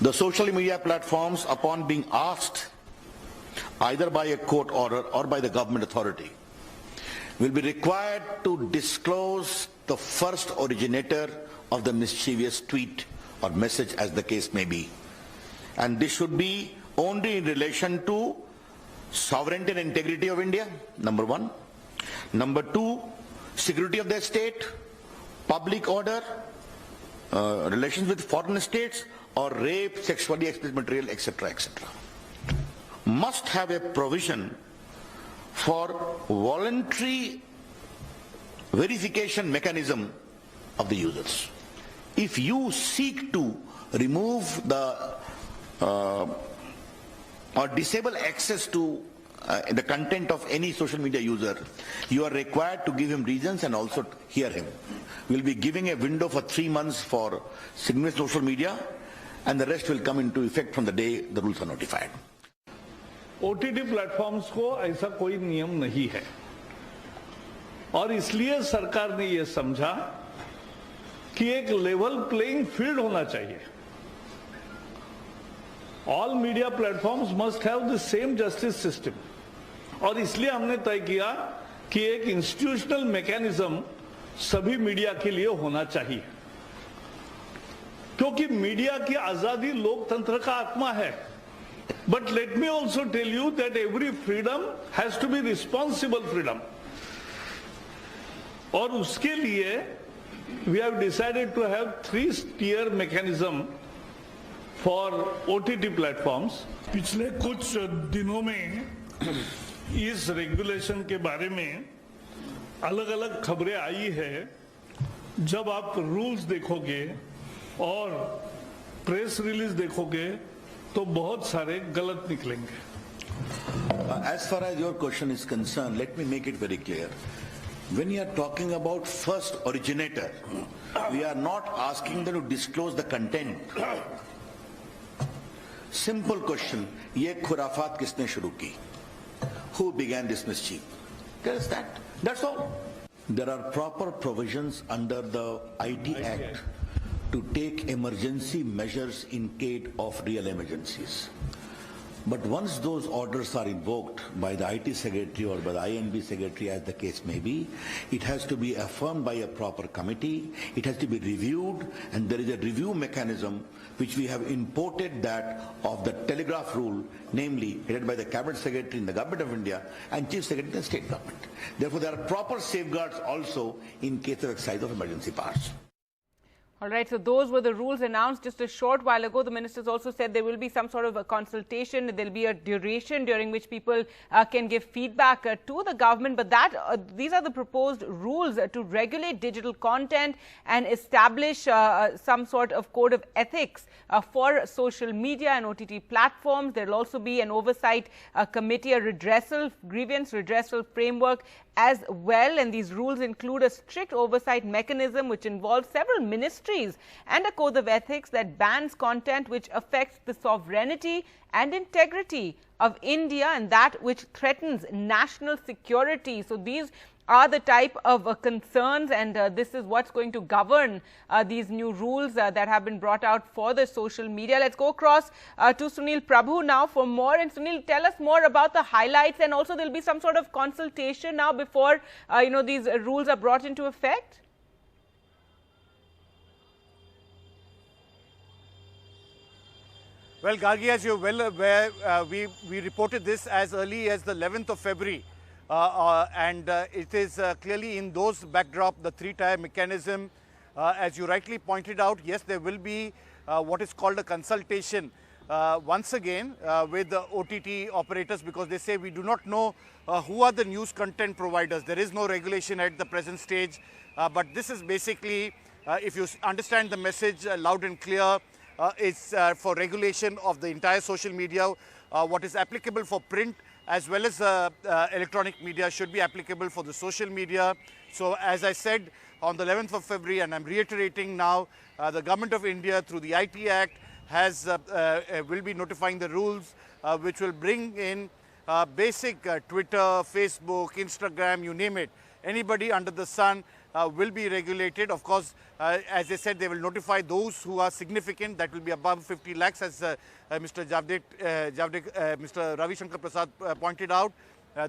The social media platforms, upon being asked either by a court order or by the government authority, will be required to disclose the first originator of the mischievous tweet or message, as the case may be. And this should be only in relation to sovereignty and integrity of India, number one. Number two, security of the state, public order, relations with foreign states, or rape, sexually explicit material, etc., etc. Must have a provision for voluntary verification mechanism of the users. If you seek to remove the or disable access to the content of any social media user, you are required to give him reasons and also hear him. We'll be giving a window for 3 months for signal social media, and the rest will come into effect from the day the rules are notified. OTT platforms को ऐसा कोई नियम नहीं है और इसलिए सरकार ने यह समझा कि एक लेवल प्लेइंग फील्ड होना चाहिए. All media platforms must have the same justice system और इसलिए हमने तय किया कि एक इंस्टीट्यूशनल मैकेनिज्म सभी मीडिया के लिए होना चाहिए, क्योंकि मीडिया की आजादी लोकतंत्र का आत्मा है. But let me also tell you that every freedom has to be responsible freedom. और उसके लिए we have decided to have 3-tier mechanism for OTT platforms. पिछले कुछ दिनों में इस रेगुलेशन के बारे में अलग-अलग खबरें आई है. जब आप रूल्स देखोगे और प्रेस रिलीज देखोगे तो बहुत सारे गलत निकलेंगे. As far as your question is concerned, let me make it very clear. When you are talking about first originator, we are not asking them to disclose the content. Simple question, ये खुराफात किसने शुरू की? Who began this mischief? That's that. That's all. There are proper provisions under the IT Act to take emergency measures in case of real emergencies. But once those orders are invoked by the IT Secretary or by the INB Secretary, as the case may be, it has to be affirmed by a proper committee, it has to be reviewed, and there is a review mechanism which we have imported, that of the telegraph rule, namely headed by the Cabinet Secretary in the Government of India and Chief Secretary in the State Government. Therefore, there are proper safeguards also in case of exercise of emergency powers. All right, so those were the rules announced just a short while ago. The ministers also said there will be some sort of a consultation. There will be a duration during which people can give feedback to the government. But these are the proposed rules to regulate digital content and establish some sort of code of ethics for social media and OTT platforms. There will also be an oversight committee, a grievance redressal framework as well, and these rules include a strict oversight mechanism which involves several ministries and a code of ethics that bans content which affects the sovereignty and integrity of India and that which threatens national security. So these are the type of concerns, and this is what's going to govern these new rules that have been brought out for the social media. Let's go across to Sunil Prabhu now for more. And Sunil, tell us more about the highlights, and also there'll be some sort of consultation now before these rules are brought into effect. Well, Gargi, as you're well aware, we reported this as early as the 11th of February. And it is clearly in those backdrop, the 3-tier mechanism, as you rightly pointed out. Yes, there will be what is called a consultation once again with the OTT operators, because they say we do not know who are the news content providers. There is no regulation at the present stage, but this is basically, if you understand the message loud and clear, it's for regulation of the entire social media. What is applicable for print as well as electronic media should be applicable for the social media. So as I said on the 11th of February, and I'm reiterating now, the Government of India through the IT Act will be notifying the rules which will bring in basic Twitter, Facebook, Instagram, you name it. Anybody under the sun will be regulated. Of course, as I said, they will notify those who are significant, that will be above 50 lakhs, as Mr. Mr. Ravi Shankar Prasad pointed out.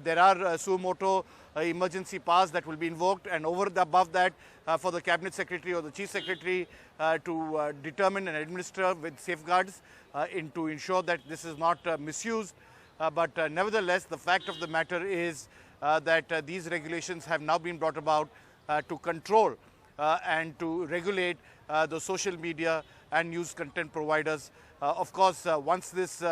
There are suo motu emergency powers that will be invoked, and over the above that, for the Cabinet Secretary or the Chief Secretary to determine and administer with safeguards to ensure that this is not misused. But nevertheless, the fact of the matter is that these regulations have now been brought about to control and to regulate the social media and news content providers. Of course, once this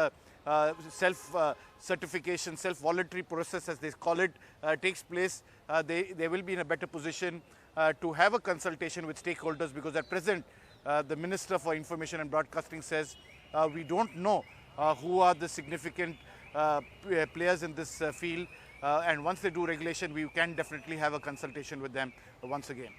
self-certification, self-voluntary process, as they call it, takes place, they will be in a better position to have a consultation with stakeholders, because at present, the Minister for Information and Broadcasting says we don't know who are the significant players in this field, and once they do regulation, we can definitely have a consultation with them once again.